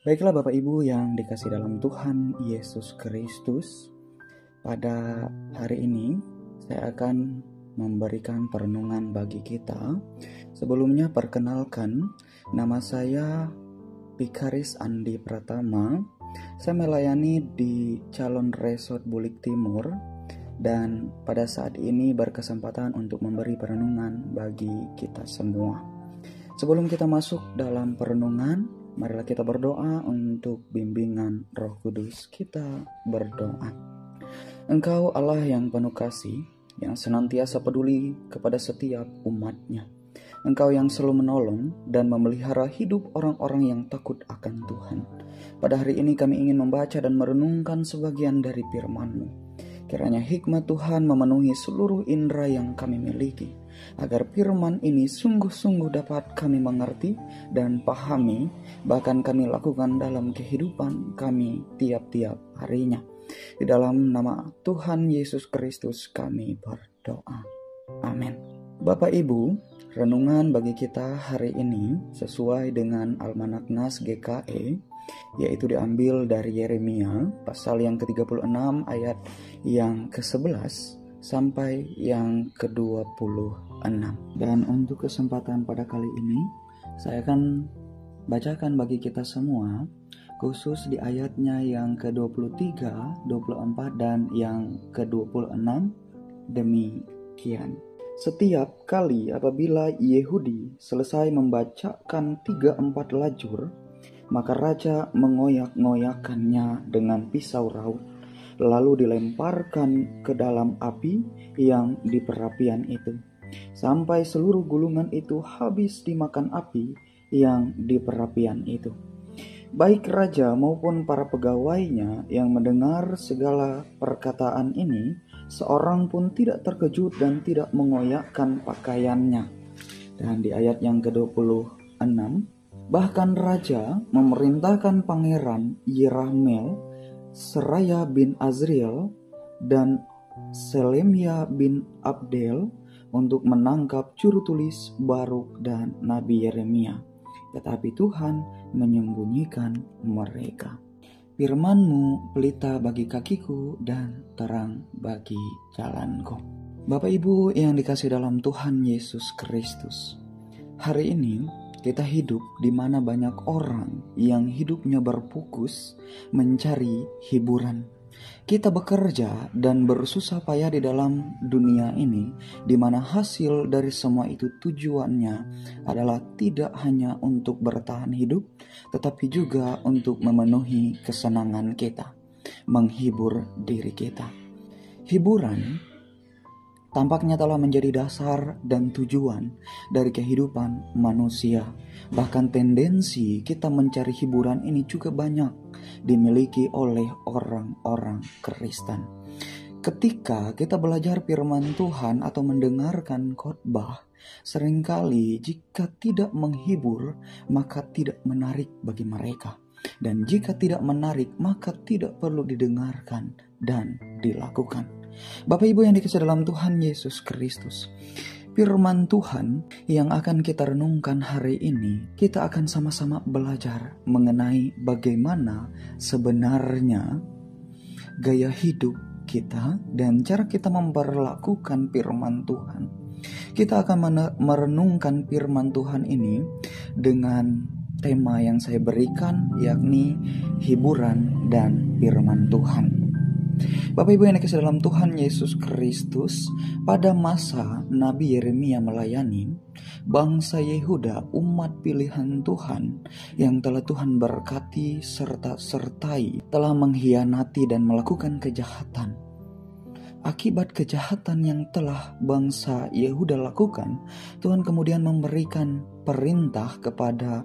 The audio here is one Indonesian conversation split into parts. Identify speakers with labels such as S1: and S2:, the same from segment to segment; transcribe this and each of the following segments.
S1: Baiklah Bapak Ibu yang dikasih dalam Tuhan Yesus Kristus, pada hari ini saya akan memberikan perenungan bagi kita. Sebelumnya perkenalkan, nama saya Pikaris Andi Pratama. Saya melayani di Calon Resort Bulik Timur dan pada saat ini berkesempatan untuk memberi perenungan bagi kita semua. Sebelum kita masuk dalam perenungan, marilah kita berdoa untuk bimbingan Roh Kudus. Kita berdoa. Engkau Allah yang penuh kasih, yang senantiasa peduli kepada setiap umat-Nya. Engkau yang selalu menolong dan memelihara hidup orang-orang yang takut akan Tuhan. Pada hari ini kami ingin membaca dan merenungkan sebagian dari firman-Mu. Kiranya hikmat Tuhan memenuhi seluruh indera yang kami miliki, agar firman ini sungguh-sungguh dapat kami mengerti dan pahami, bahkan kami lakukan dalam kehidupan kami tiap-tiap harinya. Di dalam nama Tuhan Yesus Kristus kami berdoa. Amin. Bapak Ibu, renungan bagi kita hari ini sesuai dengan Almanak Nas GKE, yaitu diambil dari Yeremia pasal yang ke-36 ayat yang ke-11 sampai yang ke-26. Dan untuk kesempatan pada kali ini saya akan bacakan bagi kita semua, khusus di ayatnya yang ke-23, 24 dan yang ke-26 demikian. Setiap kali apabila Yehudi selesai membacakan 3-4 lajur, maka raja mengoyak-ngoyakannya dengan pisau raut, lalu dilemparkan ke dalam api yang di perapian itu, sampai seluruh gulungan itu habis dimakan api yang di perapian itu. Baik raja maupun para pegawainya yang mendengar segala perkataan ini, seorang pun tidak terkejut dan tidak mengoyakkan pakaiannya. Dan di ayat yang ke-26, bahkan raja memerintahkan pangeran Yeramel, Seraya bin Azriel, dan Selemia bin Abdel untuk menangkap juru tulis Baruk dan Nabi Yeremia. Tetapi Tuhan menyembunyikan mereka. Firman-Mu pelita bagi kakiku dan terang bagi jalanku. Bapak Ibu yang dikasih dalam Tuhan Yesus Kristus, hari ini kita hidup di mana banyak orang yang hidupnya berfokus mencari hiburan. Kita bekerja dan bersusah payah di dalam dunia ini, di mana hasil dari semua itu tujuannya adalah tidak hanya untuk bertahan hidup, tetapi juga untuk memenuhi kesenangan kita, menghibur diri kita. Hiburan tampaknya telah menjadi dasar dan tujuan dari kehidupan manusia. Bahkan tendensi kita mencari hiburan ini juga banyak dimiliki oleh orang-orang Kristen. Ketika kita belajar firman Tuhan atau mendengarkan khotbah, seringkali jika tidak menghibur, maka tidak menarik bagi mereka. Dan jika tidak menarik, maka tidak perlu didengarkan dan dilakukan. Bapak Ibu yang dikasihi dalam Tuhan Yesus Kristus, firman Tuhan yang akan kita renungkan hari ini, kita akan sama-sama belajar mengenai bagaimana sebenarnya gaya hidup kita dan cara kita memperlakukan firman Tuhan. Kita akan merenungkan firman Tuhan ini dengan tema yang saya berikan, yakni hiburan dan firman Tuhan. Bapak Ibu yang dikasihi dalam Tuhan Yesus Kristus, pada masa Nabi Yeremia melayani bangsa Yehuda, umat pilihan Tuhan yang telah Tuhan berkati serta sertai, telah mengkhianati dan melakukan kejahatan. Akibat kejahatan yang telah bangsa Yehuda lakukan, Tuhan kemudian memberikan perintah kepada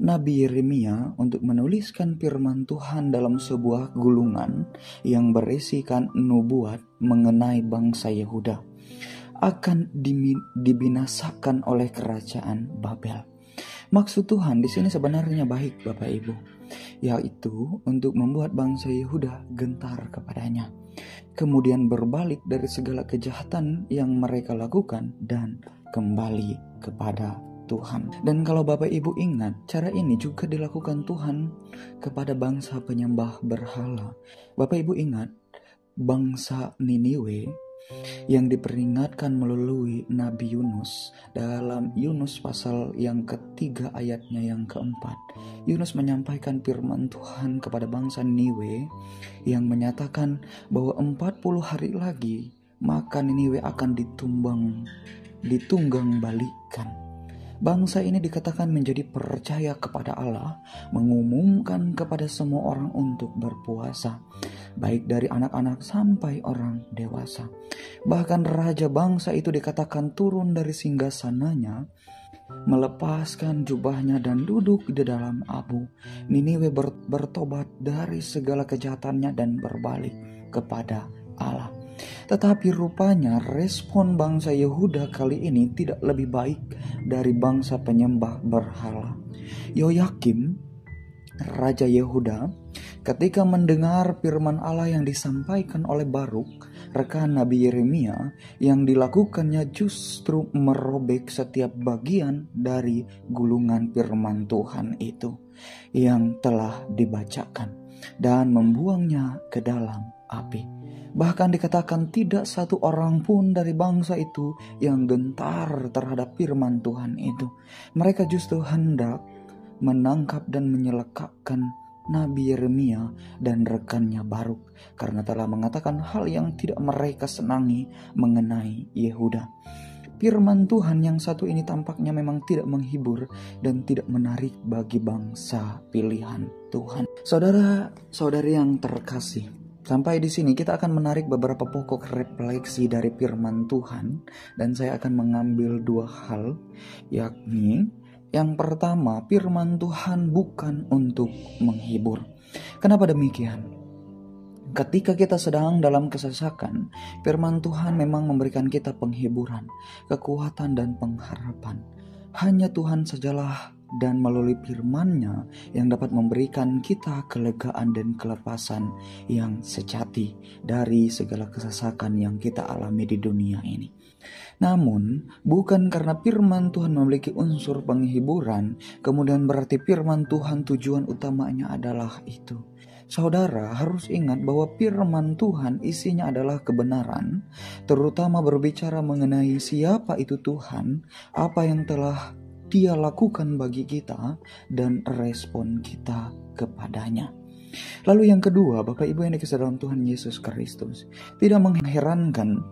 S1: Nabi Yeremia untuk menuliskan firman Tuhan dalam sebuah gulungan yang berisikan nubuat mengenai bangsa Yehuda akan dibinasakan oleh kerajaan Babel. Maksud Tuhan di sini sebenarnya baik, Bapak Ibu, yaitu untuk membuat bangsa Yehuda gentar kepadanya, kemudian berbalik dari segala kejahatan yang mereka lakukan dan kembali kepada Tuhan. Dan kalau Bapak Ibu ingat, cara ini juga dilakukan Tuhan kepada bangsa penyembah berhala. Bapak Ibu ingat, bangsa Niniwe yang diperingatkan melalui Nabi Yunus dalam Yunus pasal yang ketiga ayatnya yang keempat. Yunus menyampaikan firman Tuhan kepada bangsa Niniwe yang menyatakan bahwa 40 hari lagi maka Niniwe akan ditunggang balikan. Bangsa ini dikatakan menjadi percaya kepada Allah, mengumumkan kepada semua orang untuk berpuasa, baik dari anak-anak sampai orang dewasa. Bahkan raja bangsa itu dikatakan turun dari singgasananya, melepaskan jubahnya dan duduk di dalam abu. Niniwe bertobat dari segala kejahatannya dan berbalik kepada Allah. Tetapi rupanya respon bangsa Yehuda kali ini tidak lebih baik dari bangsa penyembah berhala. Yoyakim, raja Yehuda, ketika mendengar firman Allah yang disampaikan oleh Baruk, rekan Nabi Yeremia, yang dilakukannya justru merobek setiap bagian dari gulungan firman Tuhan itu yang telah dibacakan dan membuangnya ke dalam api. Bahkan dikatakan tidak satu orang pun dari bangsa itu yang gentar terhadap firman Tuhan itu. Mereka justru hendak menangkap dan menyelekapkan Nabi Yeremia dan rekannya Baruk karena telah mengatakan hal yang tidak mereka senangi mengenai Yehuda. Firman Tuhan yang satu ini tampaknya memang tidak menghibur dan tidak menarik bagi bangsa pilihan Tuhan. Saudara-saudari yang terkasih, sampai di sini kita akan menarik beberapa pokok refleksi dari firman Tuhan dan saya akan mengambil dua hal, yakni yang pertama, firman Tuhan bukan untuk menghibur. Kenapa demikian? Ketika kita sedang dalam kesesakan, firman Tuhan memang memberikan kita penghiburan, kekuatan dan pengharapan. Hanya Tuhan sajalah dan melalui firman-Nya yang dapat memberikan kita kelegaan dan kelepasan yang sejati dari segala kesesakan yang kita alami di dunia ini. Namun, bukan karena firman Tuhan memiliki unsur penghiburan, kemudian berarti firman Tuhan tujuan utamanya adalah itu. Saudara harus ingat bahwa firman Tuhan isinya adalah kebenaran, terutama berbicara mengenai siapa itu Tuhan, apa yang telah Dia lakukan bagi kita, dan respon kita kepadanya. Lalu yang kedua, Bapak Ibu yang dikasihi dalam Tuhan Yesus Kristus, tidak mengherankan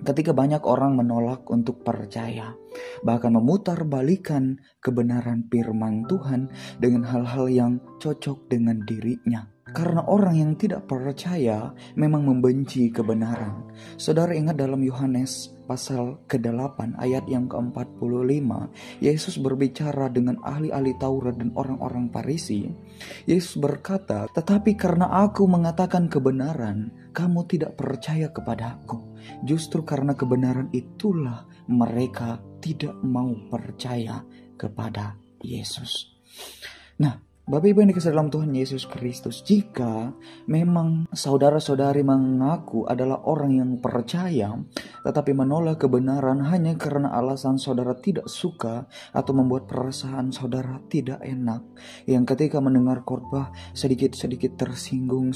S1: ketika banyak orang menolak untuk percaya, bahkan memutarbalikkan kebenaran firman Tuhan dengan hal-hal yang cocok dengan dirinya. Karena orang yang tidak percaya memang membenci kebenaran. Saudara ingat dalam Yohanes pasal ke-8 ayat yang ke-45, Yesus berbicara dengan ahli-ahli Taurat dan orang-orang Farisi. Yesus berkata, "Tetapi karena aku mengatakan kebenaran, kamu tidak percaya kepadaku. Justru karena kebenaran itulah mereka tidak mau percaya kepada Yesus." Nah, Bapak Ibu yang dikasihi dalam Tuhan Yesus Kristus, jika memang saudara-saudari mengaku adalah orang yang percaya tetapi menolak kebenaran hanya karena alasan saudara tidak suka atau membuat perasaan saudara tidak enak, yang ketika mendengar khotbah sedikit-sedikit tersinggung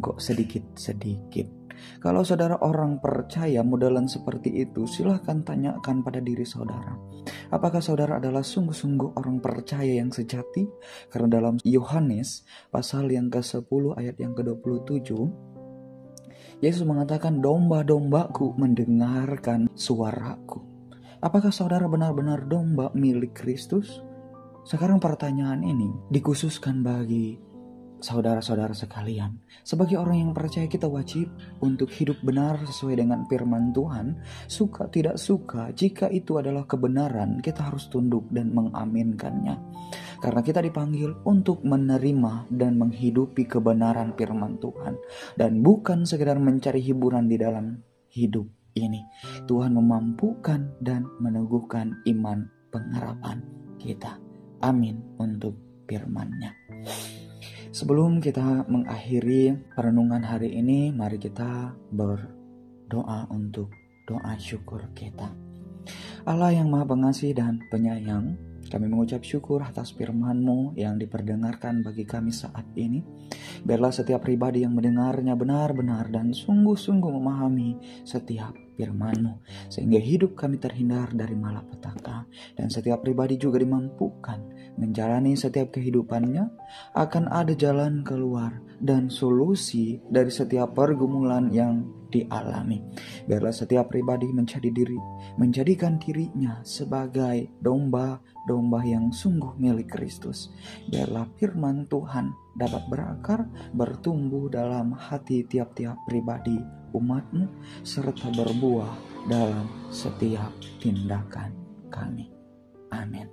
S1: kok sedikit-sedikit. Kalau saudara orang percaya modelan seperti itu, silahkan tanyakan pada diri saudara. Apakah saudara adalah sungguh-sungguh orang percaya yang sejati? Karena dalam Yohanes pasal yang ke-10 ayat yang ke-27, Yesus mengatakan, "Domba-dombaku mendengarkan suaraku." Apakah saudara benar-benar domba milik Kristus? Sekarang pertanyaan ini dikhususkan bagi saudara-saudara sekalian. Sebagai orang yang percaya, kita wajib untuk hidup benar sesuai dengan firman Tuhan. Suka tidak suka, jika itu adalah kebenaran, kita harus tunduk dan mengaminkannya. Karena kita dipanggil untuk menerima dan menghidupi kebenaran firman Tuhan, dan bukan sekedar mencari hiburan di dalam hidup ini. Tuhan memampukan dan meneguhkan iman pengharapan kita. Amin untuk firman-Nya. Sebelum kita mengakhiri perenungan hari ini, mari kita berdoa untuk doa syukur kita. Allah yang Maha Pengasih dan Penyayang, kami mengucap syukur atas firman-Mu yang diperdengarkan bagi kami saat ini. Biarlah setiap pribadi yang mendengarnya benar-benar dan sungguh-sungguh memahami setiap firman-Mu, sehingga hidup kami terhindar dari malapetaka, dan setiap pribadi juga dimampukan menjalani setiap kehidupannya akan ada jalan keluar dan solusi dari setiap pergumulan yang dialami. Biarlah setiap pribadi menjadikan dirinya sebagai domba yang sungguh milik Kristus. Biarlah firman Tuhan dapat berakar, bertumbuh dalam hati tiap-tiap pribadi umat-Mu, serta berbuah dalam setiap tindakan kami. Amin.